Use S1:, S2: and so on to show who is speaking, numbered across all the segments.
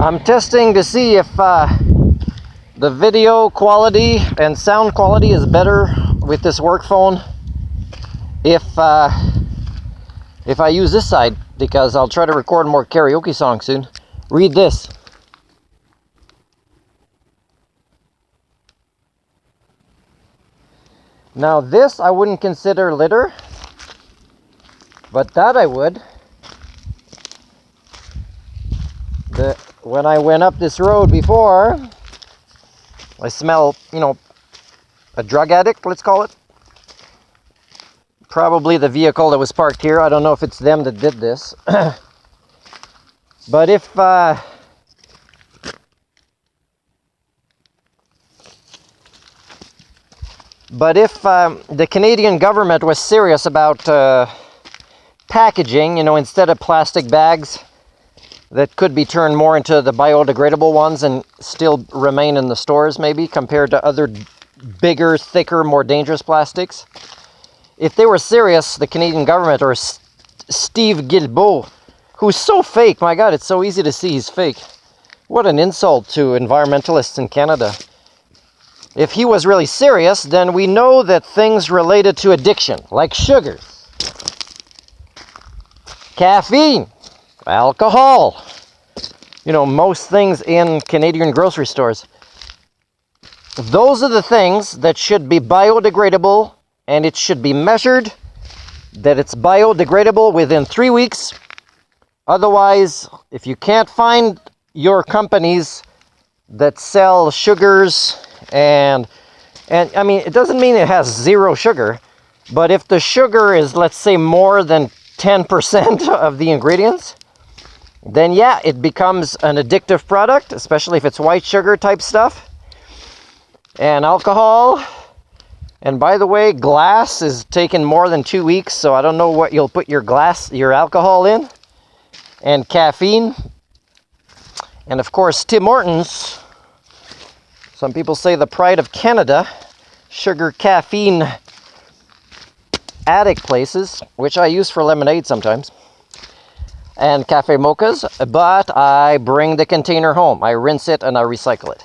S1: I'm testing to see if the video quality and sound quality is better with this work phone if I use this side, because I'll try to record more karaoke songs soon. Read this. Now this I wouldn't consider litter, but that I would. When I went up this road before, I smell, a drug addict, let's call it. Probably the vehicle that was parked here. I don't know if it's them that did this. But if the Canadian government was serious about packaging, instead of plastic bags that could be turned more into the biodegradable ones and still remain in the stores maybe, compared to other bigger, thicker, more dangerous plastics. If they were serious, the Canadian government, or Steve Guilbeault, who's so fake, my God, it's so easy to see he's fake. What an insult to environmentalists in Canada. If he was really serious, then we know that things related to addiction, like sugar, caffeine, alcohol, most things in Canadian grocery stores, those are the things that should be biodegradable, and it should be measured that it's biodegradable within 3 weeks. Otherwise, if you can't find your companies that sell sugars, and I mean, it doesn't mean it has zero sugar, but if the sugar is, let's say, more than 10% of the ingredients, then yeah, it becomes an addictive product, especially if it's white sugar type stuff. And alcohol, and by the way, glass is taking more than 2 weeks, so I don't know what you'll put your alcohol in. And caffeine, and of course Tim Hortons, some people say the pride of Canada, sugar caffeine addict places, which I use for lemonade sometimes, and cafe mochas, but I bring the container home. I rinse it and I recycle it.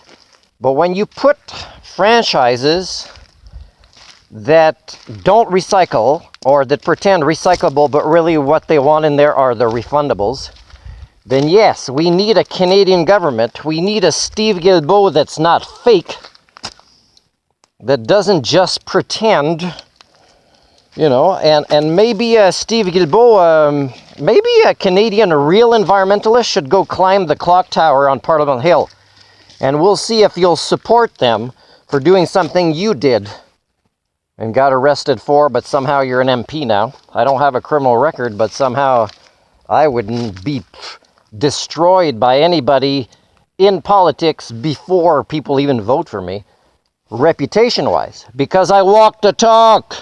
S1: But when you put franchises that don't recycle, or that pretend recyclable, but really what they want in there are the refundables, then yes, we need a Canadian government. We need a Steve Guilbeault that's not fake, that doesn't just pretend, and maybe Steve Guilbeault, maybe a Canadian real environmentalist should go climb the clock tower on Parliament Hill, and we'll see if you'll support them for doing something you did and got arrested for, but somehow you're an MP now. I don't have a criminal record, but somehow I wouldn't be destroyed by anybody in politics before people even vote for me, reputation-wise, because I walk the talk.